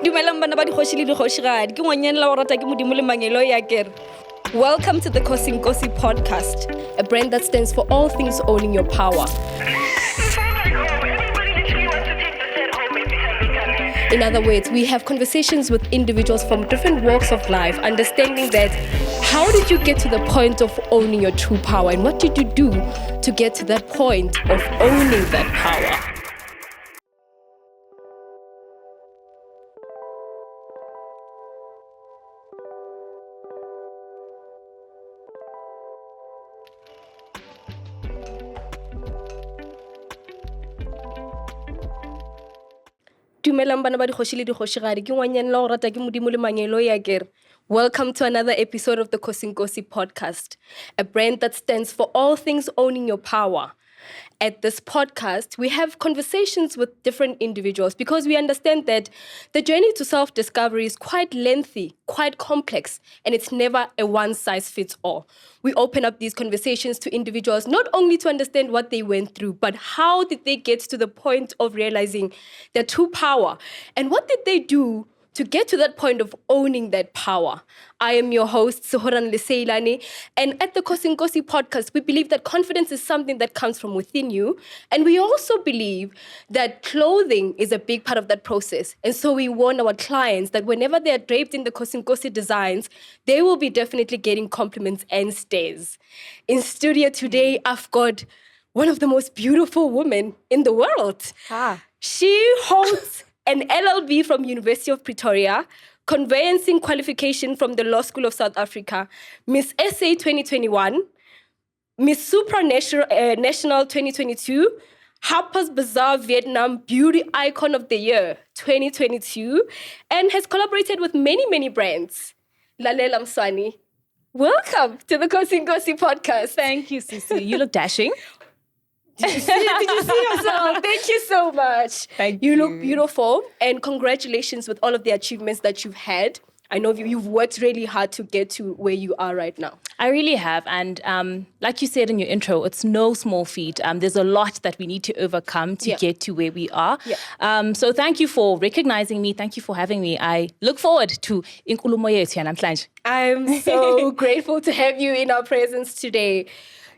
Dumelang bana ba dikgoshi le dikgoshigadi ke ngwanyanela o rata ke modimo le mangelo ya kere. Welcome to the Kinosi podcast, a brand that stands for all things owning your power. In other words, we have conversations with individuals from different walks of life, understanding that how did you get to the point of owning your true power, and what did you do to get to that point of owning that power? Dumelang bana ba dikgoshi le dikgoshigadi ke ngwanyanela o rata ke modimo le mangelo ya kere. Welcome to another episode of the Kinosi podcast, a brand that stands for all things owning your power. At this podcast, we have conversations with different individuals because we understand that the journey to self-discovery is quite lengthy, quite complex, and it's never a one-size-fits-all. We open up these conversations to individuals not only to understand what they went through, but how did they get to the point of realizing their true power, and what did they do to get to that point of owning that power. I am your host, LALELA, and at the Kinosi podcast, we believe that confidence is something that comes from within you, and we also believe that clothing is a big part of that process. And so we warn our clients that whenever they are draped in the Kinosi designs, they will be definitely getting compliments and stares. In studio today, I've got one of the most beautiful women in the world. She holds an LLB from University of Pretoria, conveyancing qualification from the Law School of South Africa, Miss SA 2021, Miss Supranational 2022, Harper's Bazaar Vietnam Beauty Icon of the Year 2022, and has collaborated with many, many brands. LALELA MSWANE, welcome to the Kinosi podcast. Thank you, Sisi. You look dashing. Did you see yourself? Thank you so much. Thank you. You look beautiful, and congratulations with all of the achievements that you've had. I know you've worked really hard to get to where you are right now. I really have. And like you said in your intro, it's no small feat. There's a lot that we need to overcome to get to where we are. Yeah. So thank you for recognizing me. Thank you for having me. I look forward to inkulumo yethu yanamhlanje. I'm so grateful to have you in our presence today.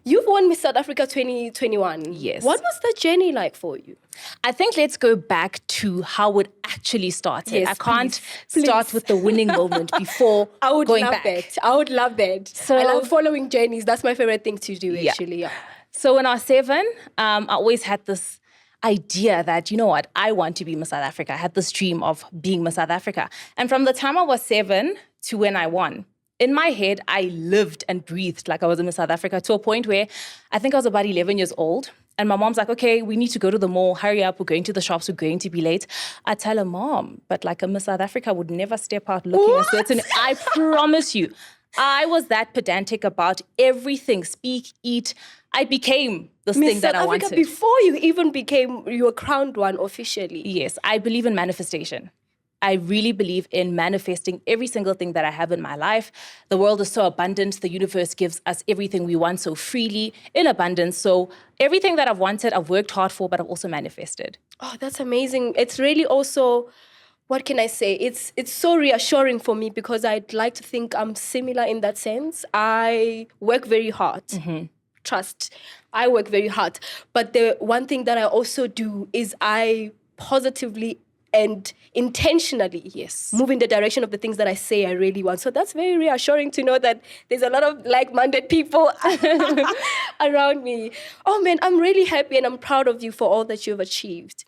You've won Miss South Africa 2021. Yes. What was the journey like for you? I think let's go back to how it actually started. Yes, I can't please. start with the winning moment before I would going love back. that. I would love that. So- I love following journeys. That's my favorite thing to do, Yeah. actually. Yeah. So when I was 7, I always had this idea that, you know what, I want to be Miss South Africa. I had this dream of being Miss South Africa. And from the time I was 7 to when I won, in my head, I lived and breathed like I was in Miss South Africa to a point where I think I was about 11 years old. And my mom's like, okay, we need to go to the mall. Hurry up. We're going to the shops. We're going to be late. I tell her, Mom, but like a Miss South Africa would never step out looking a certain. I promise you, I was that pedantic about everything. Speak, eat. I became this Miss thing that South I Africa, wanted. before you even became, you were crowned one officially. Yes, I believe in manifestation. I really believe in manifesting every single thing that I have in my life. The world is so abundant. The universe gives us everything we want so freely, in abundance. So everything that I've wanted, I've worked hard for, but I've also manifested. Oh, that's amazing. It's really also, what can I say? It's so reassuring for me because I'd like to think I'm similar in that sense. I work very hard. Trust. I work very hard. But the one thing that I also do is I positively and intentionally, move in the direction of the things that I say I really want. So that's very reassuring to know that there's a lot of like-minded people around me. Oh man, I'm really happy and I'm proud of you for all that you've achieved.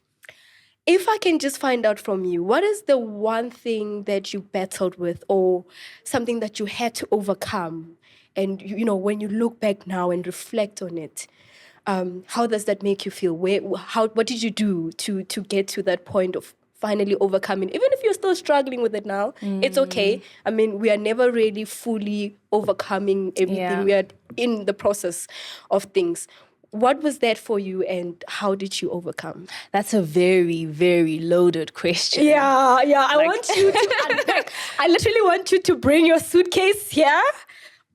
If I can just find out from you, what is the one thing that you battled with or something that you had to overcome? And you know, when you look back now and reflect on it, how does that make you feel? What did you do to get to that point of finally overcoming? Even if you're still struggling with it now, it's okay. I mean, we are never really fully overcoming everything. Yeah. We are in the process of things. What was that for you and how did you overcome? That's a very, very loaded question. Yeah. I want you to unpack. I literally want you to bring your suitcase here,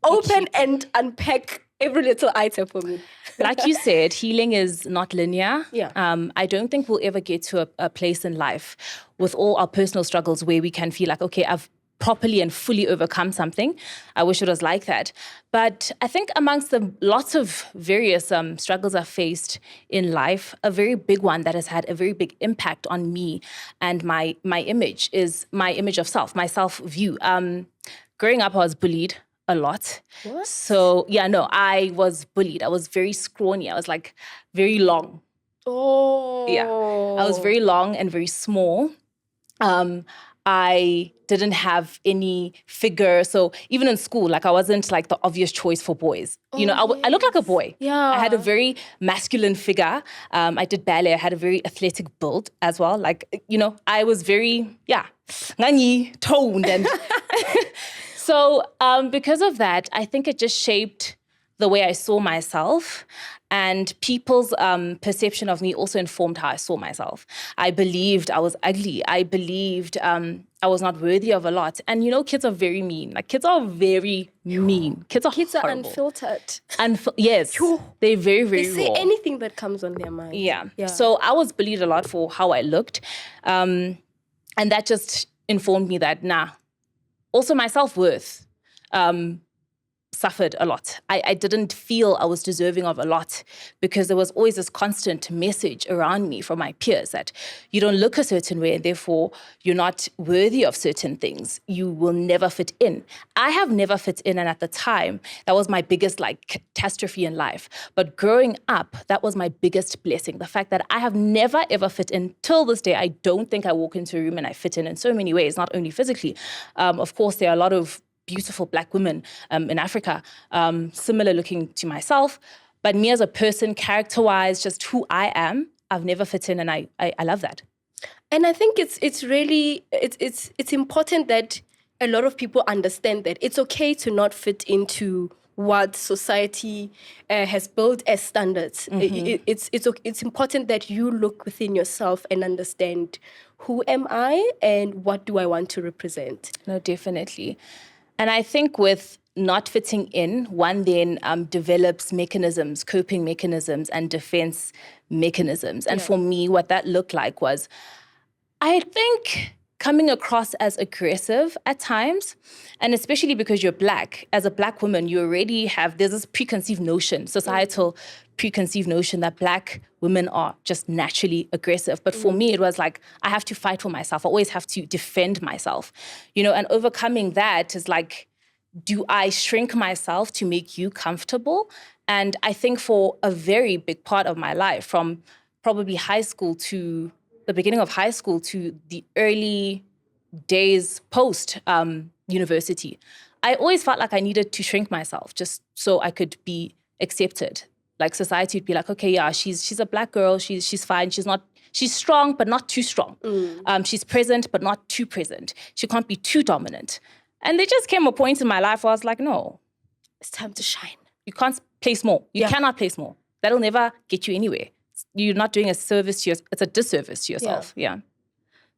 open and unpack every little item for me. Like you said, healing is not linear. Yeah. I don't think we'll ever get to a place in life with all our personal struggles where we can feel like, okay, I've properly and fully overcome something. I wish it was like that. But I think amongst the lots of various struggles I've faced in life, a very big one that has had a very big impact on me and my image is my image of self, my self-view. Growing up, I was bullied a lot. What? So, yeah, no, I was bullied. I was very scrawny. I was like very long. Oh. Yeah. I was very long and very small. I didn't have any figure. So even in school, like I wasn't like the obvious choice for boys. You know, I looked like a boy. Yeah. I had a very masculine figure. I did ballet. I had a very athletic build as well. Like, you know, I was very, ngani, toned. And so because of that, I think it just shaped the way I saw myself, and people's perception of me also informed how I saw myself. I believed I was ugly. I believed I was not worthy of a lot. And you know, kids are very mean. Like kids are very mean. Kids are horrible. Unfiltered. Yes, they're very, very They say raw. anything that comes on their mind. Yeah. So I was bullied a lot for how I looked. And that just informed me that, also my self-worth suffered a lot. I didn't feel I was deserving of a lot because there was always this constant message around me from my peers that you don't look a certain way and therefore you're not worthy of certain things. You will never fit in. I have never fit in, and at the time, that was my biggest catastrophe in life. But growing up, that was my biggest blessing. The fact that I have never ever fit in till this day. I don't think I walk into a room and I fit in so many ways, not only physically. Of course, there are a lot of beautiful Black women in Africa, similar looking to myself. But me as a person, character-wise, just who I am, I've never fit in, and I love that. And I think it's really important that a lot of people understand that it's okay to not fit into what society has built as standards. Mm-hmm. It's important that you look within yourself and understand, who am I and what do I want to represent? No, definitely. And I think with not fitting in, one then develops mechanisms, coping mechanisms and defense mechanisms. And for me, what that looked like was, I think, coming across as aggressive at times, and especially because you're Black. As a Black woman, you already have, there's this preconceived notion, societal preconceived notion that Black women are just naturally aggressive. But for me, it was like, I have to fight for myself. I always have to defend myself, you know, and overcoming that is like, do I shrink myself to make you comfortable? And I think for a very big part of my life, from probably high school to the beginning of high school to the early days post university, I always felt like I needed to shrink myself just so I could be accepted. Like society would be like, okay, yeah, she's a Black girl, she's fine, she's strong but not too strong. She's present but not too present. She can't be too dominant. And there just came a point in my life where I was like, no, it's time to shine. You can't place more. You cannot place more. That'll never get you anywhere. You're not doing a service to yourself. It's a disservice to yourself. Yeah.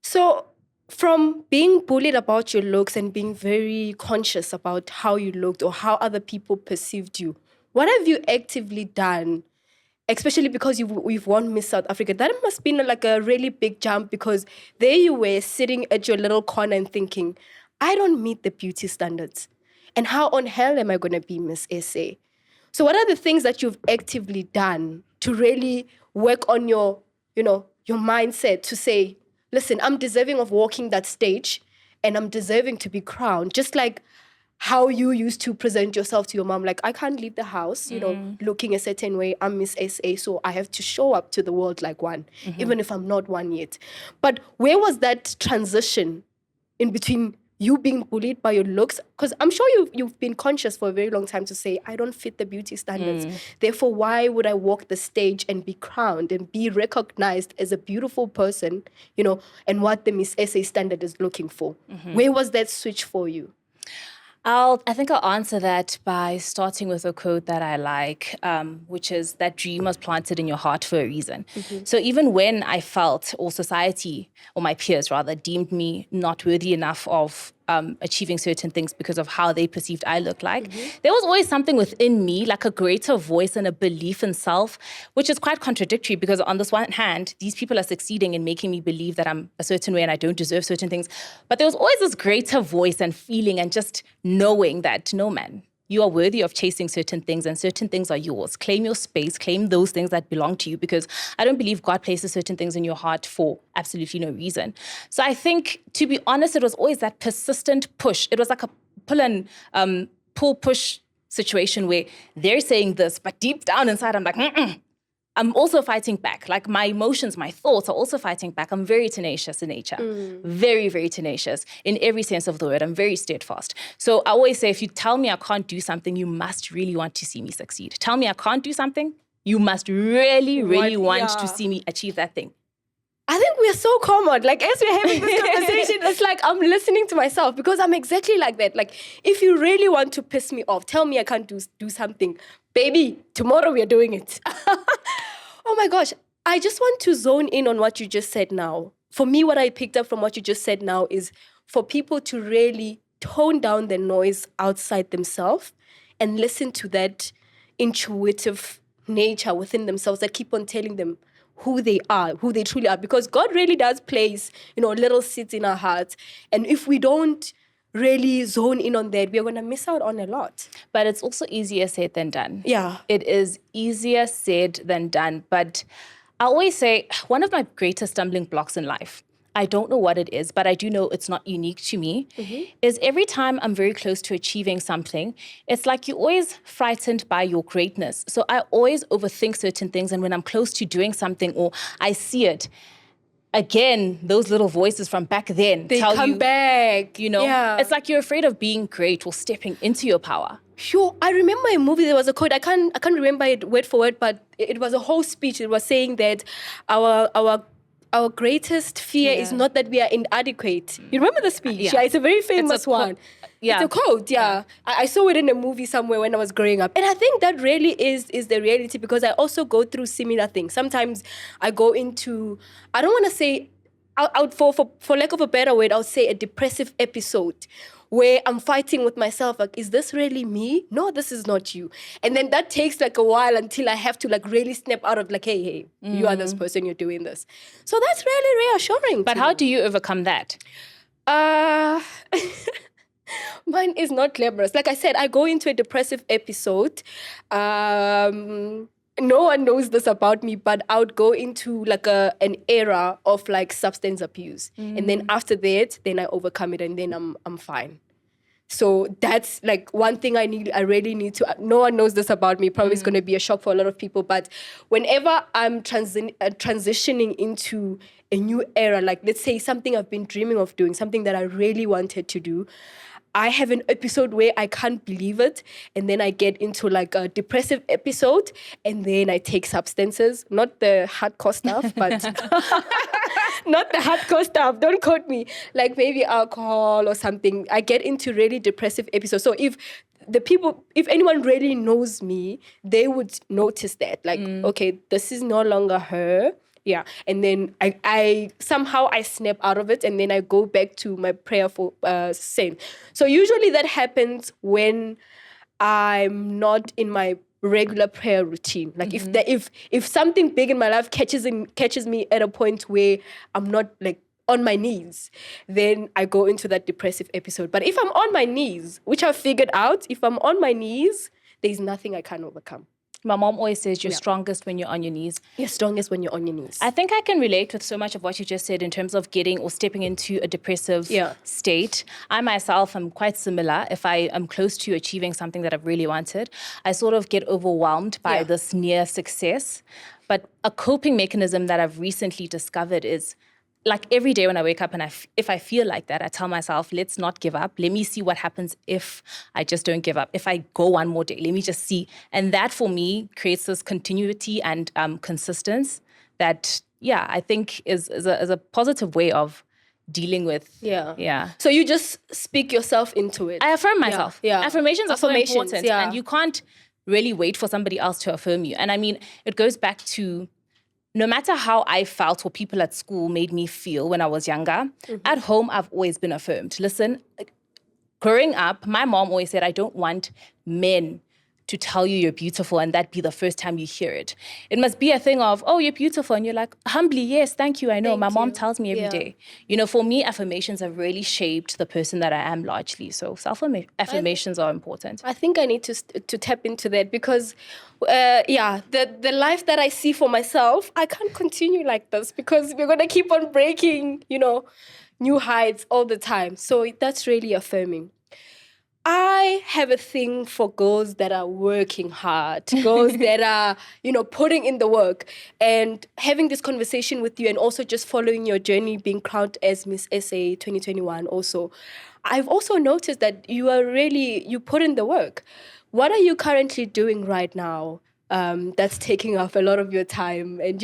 So from being bullied about your looks and being very conscious about how you looked or how other people perceived you, what have you actively done, especially because you've won Miss South Africa? That must have been like a really big jump, because there you were sitting at your little corner and thinking, I don't meet the beauty standards. And how on hell am I going to be Miss SA? So what are the things that you've actively done to really work on your mindset to say, listen, I'm deserving of walking that stage and I'm deserving to be crowned, just like how you used to present yourself to your mom, like, I can't leave the house, looking a certain way. I'm Miss SA, so I have to show up to the world like one, even if I'm not one yet. But where was that transition in between you being bullied by your looks? Because I'm sure you've been conscious for a very long time to say, I don't fit the beauty standards. Therefore, why would I walk the stage and be crowned and be recognized as a beautiful person, and what the Miss SA standard is looking for? Where was that switch for you? I think I'll answer that by starting with a quote that I like, which is that dream was planted in your heart for a reason. So even when I felt, or society, or my peers rather, deemed me not worthy enough of achieving certain things because of how they perceived I look like, there was always something within me, like a greater voice and a belief in self, which is quite contradictory because on this one hand, these people are succeeding in making me believe that I'm a certain way and I don't deserve certain things. But there was always this greater voice and feeling and just knowing that, no, man, you are worthy of chasing certain things and certain things are yours. Claim your space, claim those things that belong to you, because I don't believe God places certain things in your heart for absolutely no reason. So I think, to be honest, it was always that persistent push. It was like a pull and pull-push situation where they're saying this, but deep down inside, I'm like, I'm also fighting back. Like my emotions, my thoughts are also fighting back. I'm very tenacious in nature. Very, very tenacious in every sense of the word. I'm very steadfast. So I always say, if you tell me I can't do something, you must really want to see me succeed. Tell me I can't do something, you must really, really want to see me achieve that thing. I think we're so common. Like, as we're having this conversation, it's like I'm listening to myself because I'm exactly like that. Like, if you really want to piss me off, tell me I can't do something. Baby, tomorrow we are doing it. Oh my gosh. I just want to zone in on what you just said now. For me, what I picked up from what you just said now is for people to really tone down the noise outside themselves and listen to that intuitive nature within themselves that keep on telling them who they are, who they truly are. Because God really does place, little seeds in our hearts. And if we don't really zone in on that, we're going to miss out on a lot. But it's also easier said than done. Yeah. It is easier said than done. But I always say one of my greatest stumbling blocks in life, I don't know what it is, but I do know it's not unique to me, is every time I'm very close to achieving something, it's like you're always frightened by your greatness. So I always overthink certain things. And when I'm close to doing something or I see it, again, those little voices from back then they tell come you, back. Yeah. It's like you're afraid of being great or stepping into your power. Sure. I remember a movie, there was a quote, I can't remember it word for word, but it was a whole speech. It was saying that our greatest fear is not that we are inadequate. You remember the speech? Yeah, it's a very famous one. It's a quote, yeah. I saw it in a movie somewhere when I was growing up. And I think that really is the reality because I also go through similar things. Sometimes I go into, I don't want to say, for lack of a better word, I'll say a depressive episode where I'm fighting with myself, like, is this really me? No, this is not you. And then that takes like a while until I have to like really snap out of like, hey, you are this person, you're doing this. So that's really reassuring. But how do you overcome that? Mine is not glamorous. Like I said, I go into a depressive episode. No one knows this about me, but I would go into like an era of like substance abuse. And then after that, then I overcome it and then I'm fine. So that's like one thing I really need to, no one knows this about me. Probably it's going to be a shock for a lot of people. But whenever I'm transitioning into a new era, like let's say something I've been dreaming of doing, something that I really wanted to do, I have an episode where I can't believe it. And then I get into like a depressive episode and then I take substances, not the hardcore stuff, but not the hardcore stuff. Don't quote me. Like maybe alcohol or something. I get into really depressive episodes. So if anyone really knows me, they would notice that. Like, okay, this is no longer her. Yeah, and then I somehow snap out of it and then I go back to my prayerful sin. So usually that happens when I'm not in my regular prayer routine. Like if something big in my life catches me at a point where I'm not like on my knees, then I go into that depressive episode. But if I'm on my knees, which I've figured out, if I'm on my knees, there's nothing I can't overcome. My mom always says you're strongest when you're on your knees. You're strongest when you're on your knees. I think I can relate with so much of what you just said in terms of getting or stepping into a depressive state. I myself am quite similar. If I am close to achieving something that I've really wanted, I sort of get overwhelmed by this near success. But a coping mechanism that I've recently discovered is like every day when I wake up and if I feel like that, I tell myself, let's not give up. Let me see what happens if I just don't give up. If I go one more day, let me just see. And that for me creates this continuity and consistency that, I think is a positive way of dealing with. Yeah. So you just speak yourself into it. I affirm myself. Yeah. Affirmations are so important. Yeah. And you can't really wait for somebody else to affirm you. And I mean, it goes back to no matter how I felt or people at school made me feel when I was younger, at home, I've always been affirmed. Listen, growing up, my mom always said, I don't want men to tell you you're beautiful and that be the first time you hear it. It must be a thing of, oh, you're beautiful. And you're like, humbly, yes, thank you. I know. My mom tells me every day. You know, for me, affirmations have really shaped the person that I am largely. So self-affirmations are important. I think I need to tap into that because, the life that I see for myself, I can't continue like this because we're going to keep on breaking, new heights all the time. So that's really affirming. I have a thing for girls that are working hard, girls that are, putting in the work, and having this conversation with you and also just following your journey being crowned as Miss SA 2021 also. I've also noticed that you put in the work. What are you currently doing right now that's taking up a lot of your time and,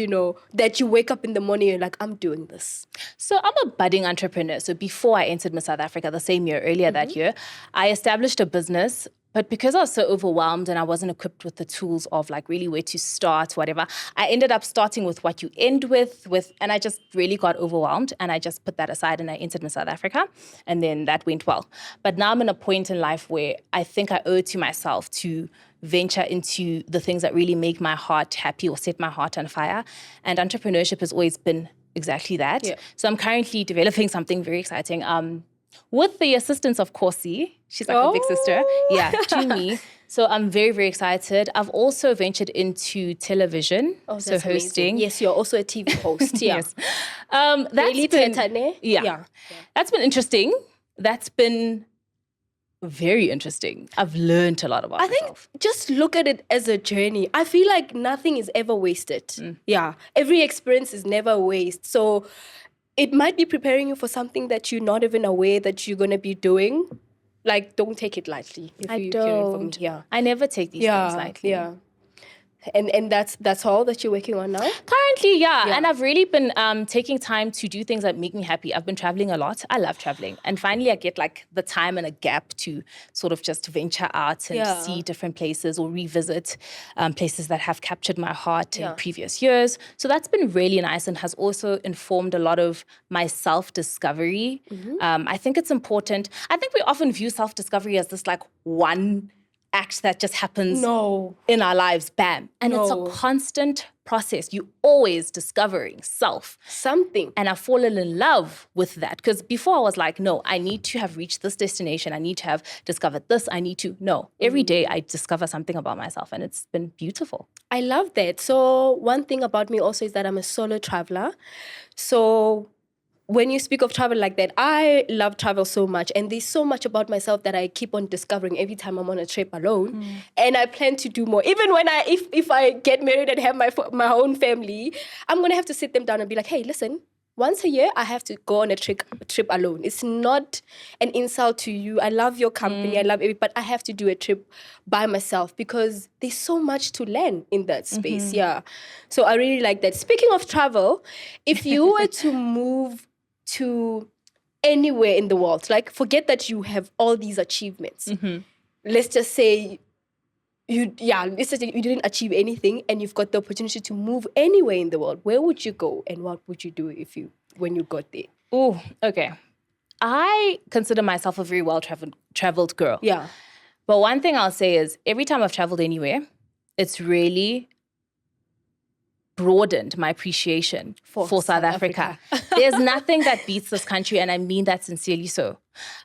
that you wake up in the morning and you're like, I'm doing this? So I'm a budding entrepreneur. So before I entered Miss South Africa the same year, earlier that year, I established a business. But because I was so overwhelmed and I wasn't equipped with the tools of like really where to start, whatever, I ended up starting with what you end with, and I just really got overwhelmed and I just put that aside and I entered Miss South Africa and then that went well. But now I'm in a point in life where I think I owe it to myself to venture into the things that really make my heart happy or set my heart on fire. And entrepreneurship has always been exactly that. Yeah. So I'm currently developing something very exciting. With the assistance of Kinosi, she's like a big sister, to me. So I'm very, very excited. I've also ventured into television, so hosting. Amazing. Yes, you're also a TV host. Yeah. Yes. That's been interesting. That's been very interesting. I've learned a lot about myself. I think just look at it as a journey. I feel like nothing is ever wasted. Yeah. Every experience is never a waste. So it might be preparing you for something that you're not even aware that you're going to be doing. Like, don't take it lightly. I don't. I never take these things lightly. Yeah. And that's all that you're working on now? Currently, yeah. And I've really been taking time to do things that make me happy. I've been traveling a lot. I love traveling. And finally, I get like the time and a gap to sort of just venture out and see different places or revisit places that have captured my heart in previous years. So that's been really nice and has also informed a lot of my self-discovery. I think it's important. I think we often view self-discovery as this like one act that just happens in our lives, bam. And it's a constant process. You're always discovering something. And I've fallen in love with that. Because before I was like, no, I need to have reached this destination. I need to have discovered this. Every day I discover something about myself and it's been beautiful. I love that. So one thing about me also is that I'm a solo traveler. So when you speak of travel like that, I love travel so much. And there's so much about myself that I keep on discovering every time I'm on a trip alone. And I plan to do more. Even when if I get married and have my own family, I'm going to have to sit them down and be like, hey, listen, once a year, I have to go on a trip alone. It's not an insult to you. I love your company. I love it. But I have to do a trip by myself because there's so much to learn in that space. Yeah. So I really like that. Speaking of travel, if you were to move to anywhere in the world, like forget that you have all these achievements. Let's just say you didn't achieve anything and you've got the opportunity to move anywhere in the world. Where would you go and what would you do when you got there? Oh, okay. I consider myself a very well-traveled girl. Yeah. But one thing I'll say is every time I've traveled anywhere, it's really broadened my appreciation for South Africa. There's nothing that beats this country, and I mean that sincerely so.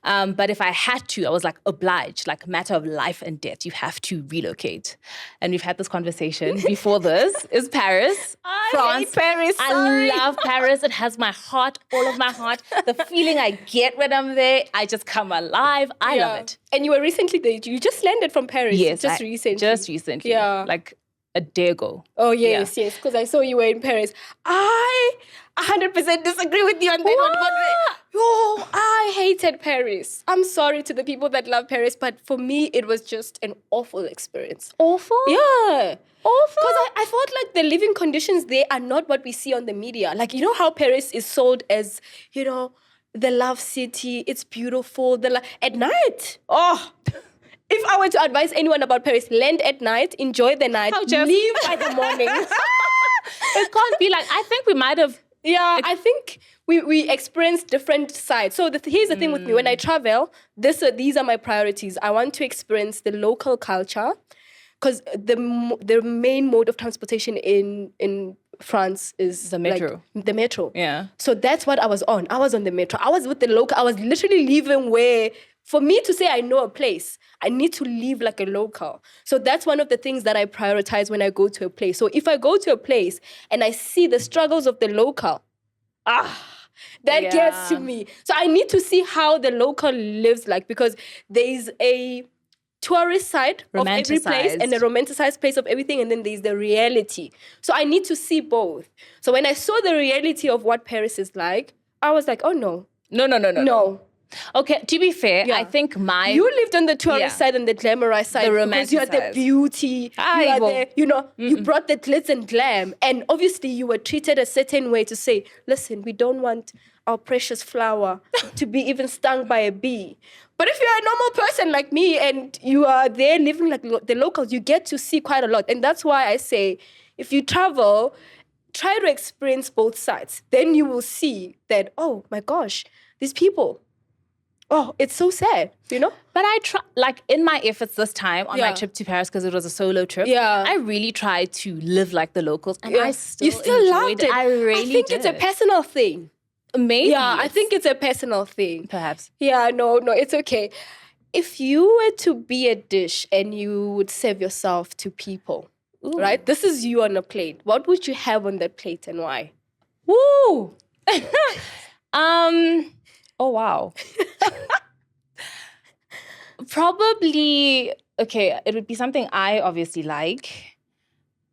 But if I had to, I was like obliged, like a matter of life and death, you have to relocate. And we've had this conversation before this, is Paris. I hate Paris. I love Paris. It has my heart, all of my heart. The feeling I get when I'm there, I just come alive. I love it. And you were recently there. You just landed from Paris. Yes. Recently. Just recently. Yeah. Like a day ago. Oh, yes, because I saw you were in Paris. I 100% disagree with you on that. I hated Paris. I'm sorry to the people that love Paris, but for me, it was just an awful experience. Awful? Yeah. Awful? Because I felt like the living conditions there are not what we see on the media. Like, you know how Paris is sold as, the love city, it's beautiful, at night. If I were to advise anyone about Paris, land at night, enjoy the night, leave by the morning. It can't be like, I think we might have... Yeah, I think we experience different sides. So here's the thing with me. When I travel, these are my priorities. I want to experience the local culture, because the main mode of transportation in France is The metro. The metro. Yeah. So that's what I was on. I was on the metro. I was with the local. I was literally leaving where, for me to say I know a place, I need to leave like a local. So that's one of the things that I prioritize when I go to a place. So if I go to a place and I see the struggles of the local, that gets to me. So I need to see how the local lives like, because there is a tourist side of every place and a romanticized place of everything, and then there's the reality. So I need to see both. So when I saw the reality of what Paris is like, I was like, oh no. No. Okay, to be fair, I think you lived on the tourist side and the glamorized side, the because you had the beauty, you brought the glitz and glam, and obviously you were treated a certain way to say, listen, we don't want our precious flower to be even stung by a bee. But if you're a normal person like me and you are there living like the locals, you get to see quite a lot. And that's why I say, if you travel, try to experience both sides. Then you will see that, oh my gosh, these people, oh, it's so sad, you know? But I try, like in my efforts this time on my trip to Paris, because it was a solo trip, I really tried to live like the locals, and I still loved it. I really think it's a personal thing. Maybe. Yeah, I think it's a personal thing. Perhaps. Yeah, no, it's okay. If you were to be a dish and you would serve yourself to people, right? This is you on a plate. What would you have on that plate and why? Woo! Oh, wow. Probably, okay, it would be something I obviously like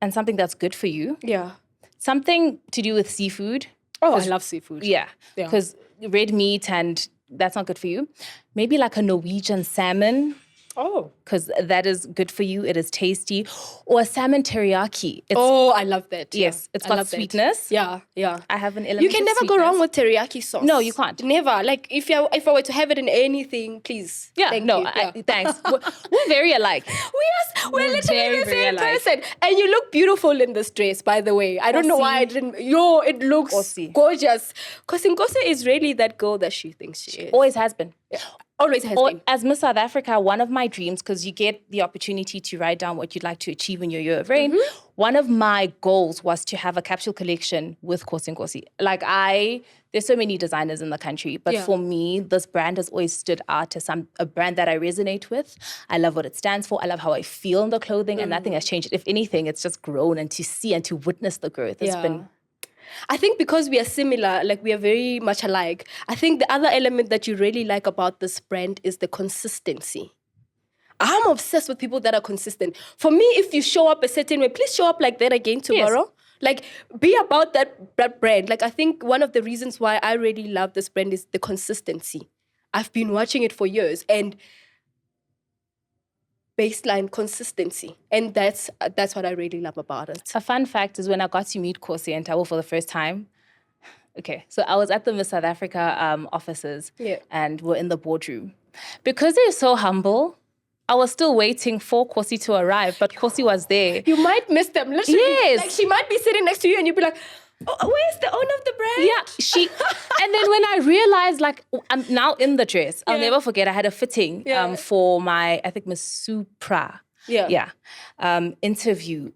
and something that's good for you. Yeah. Something to do with seafood. Oh, I love seafood. Yeah, because red meat, and that's not good for you. Maybe like a Norwegian salmon. Oh. Because that is good for you. It is tasty. Or a salmon teriyaki. I love that. Yes, it's got sweetness. Yeah. I have an element You can of never sweetness. go wrong with teriyaki sauce. No, you can't. Never. Like, if I were to have it in anything, please. Yeah, Thank you. Thanks. We're very alike. We're literally very, the very same alike. person. And you look beautiful in this dress, by the way. I don't know why I didn't. It looks gorgeous. Because Kinosi is really that girl that she thinks she is. Always has been. Yeah. Always has been. As Miss South Africa, one of my dreams, because you get the opportunity to write down what you'd like to achieve in your year of reign, one of my goals was to have a capsule collection with Kinosi. Like there's so many designers in the country, but for me, this brand has always stood out as a brand that I resonate with. I love what it stands for. I love how I feel in the clothing, and nothing has changed. If anything, it's just grown, and to see and to witness the growth has been... I think because we are similar, like we are very much alike, I think the other element that you really like about this brand is the consistency. I'm obsessed with people that are consistent. For me, if you show up a certain way, please show up like that again tomorrow. Yes. Like, be about that brand. Like, I think one of the reasons why I really love this brand is the consistency. I've been watching it for years, and baseline consistency. And that's what I really love about it. A fun fact is when I got to meet Kinosi and Tabo for the first time, okay, so I was at the Miss South Africa offices and we're in the boardroom. Because they're so humble, I was still waiting for Kinosi to arrive, but Kinosi was there. You might miss them, literally. Yes. Like, she might be sitting next to you and you'd be like, oh, where's the owner of the brand? Yeah, and then when I realized, like, I'm now in the dress, I'll never forget, I had a fitting for my, I think, Miss Supra interview.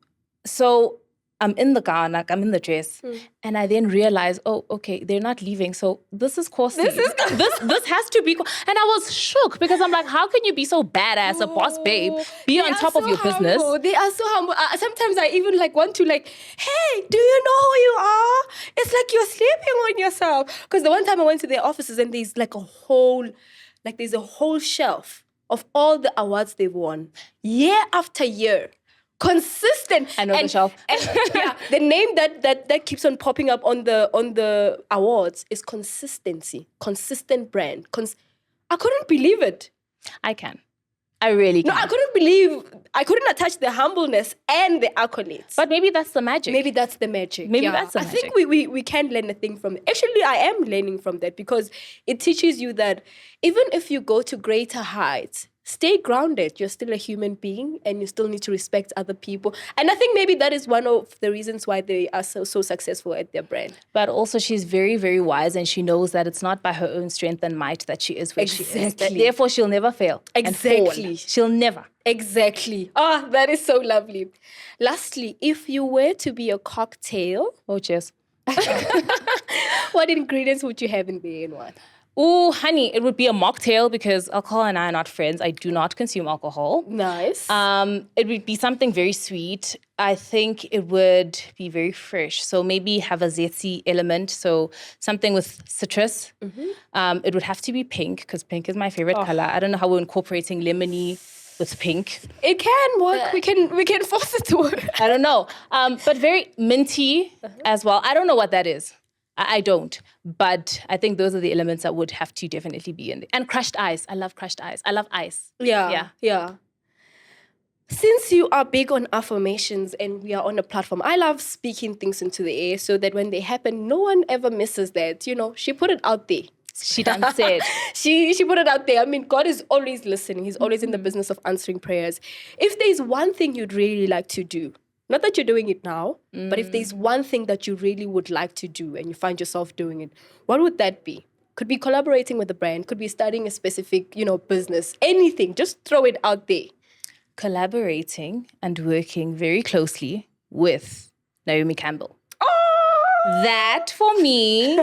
So I'm in the gown, like I'm in the dress, and I then realized, oh, okay, they're not leaving. So this is Kinosi. This has to be. And I was shook because I'm like, how can you be so badass, a boss babe, be on top of your business? They are so humble. Sometimes I even want to hey, do you know who you are? It's like you're sleeping on yourself. Because the one time I went to their offices and there's there's a whole shelf of all the awards they've won year after year. Consistent. I know the shelf. And, the name that keeps on popping up on the awards is consistency. Consistent brand. I couldn't believe it. I can. I really can. No, I couldn't attach the humbleness and the accolades. But maybe that's the magic. Maybe that's the magic. I think we can learn a thing from it. Actually, I am learning from that because it teaches you that even if you go to greater heights, stay grounded. You're still a human being and you still need to respect other people. And I think maybe that is one of the reasons why they are so successful at their brand. But also she's very, very wise, and she knows that it's not by her own strength and might that she is where she is. That therefore, she'll never fail. Exactly. And fall. She'll never. Exactly. Oh, that is so lovely. Lastly, if you were to be a cocktail, Oh, cheers. what ingredients would you have in there and what? Oh, honey, it would be a mocktail because alcohol and I are not friends. I do not consume alcohol. Nice. It would be something very sweet. I think it would be very fresh. So maybe have a zesty element. So something with citrus. It would have to be pink because pink is my favorite color. I don't know how we're incorporating lemony with pink. It can work. We can force it to work. I don't know. But very minty as well. I don't know what that is. I don't. But I think those are the elements that would have to definitely be in there. And crushed ice. I love crushed ice. I love ice. Yeah. Since you are big on affirmations and we are on a platform, I love speaking things into the air so that when they happen, no one ever misses that. You know, she put it out there. She done said. She put it out there. I mean, God is always listening. He's always in the business of answering prayers. If there's one thing you'd really like to do, not that you're doing it now, but if there's one thing that you really would like to do and you find yourself doing it, what would that be? Could be collaborating with a brand, could be starting a specific, business, anything. Just throw it out there. Collaborating and working very closely with Naomi Campbell. Oh! That, for me,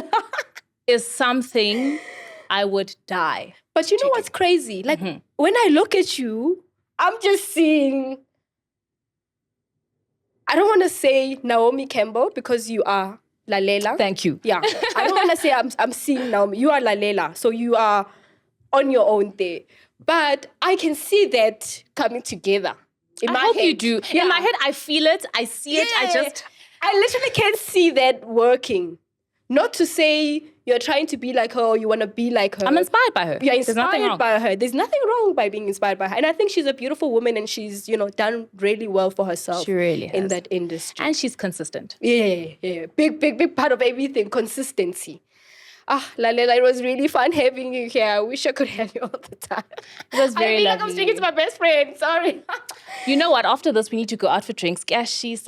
is something I would die. But you know what's crazy? Like, when I look at you, I'm just seeing... I don't want to say Naomi Campbell because you are LALELA. Thank you. Yeah. I don't want to say I'm seeing Naomi. You are LALELA. So you are on your own there. But I can see that coming together. In my hope head. you do. Yeah. In my head, I feel it. I see it. I literally can't see that working. Not to say you're trying to be like her or you want to be like her. I'm inspired by her. You're There's nothing inspired wrong. by her. There's nothing wrong by being inspired by her. And I think she's a beautiful woman and she's, done really well for herself. She really has. In that industry. And she's consistent. Yeah. Big part of everything, consistency. LALELA, it was really fun having you here. I wish I could have you all the time. It was very lovely. Like I'm speaking to my best friend. Sorry. You know what? After this, we need to go out for drinks. Just be the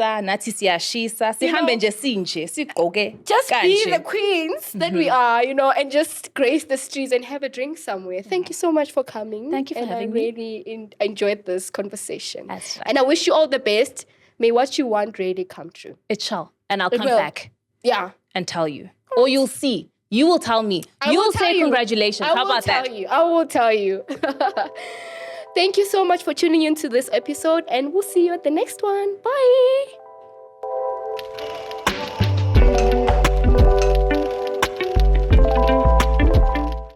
queens that we are, and just grace the streets and have a drink somewhere. Thank you so much for coming. Thank you for having me. I really enjoyed this conversation. That's right. And I wish you all the best. May what you want really come true. It shall. And I'll come back. Yeah. And tell you. Or you'll see. You will tell me. You will say congratulations. How about that? I will tell you. Thank you so much for tuning into this episode, and we'll see you at the next one. Bye.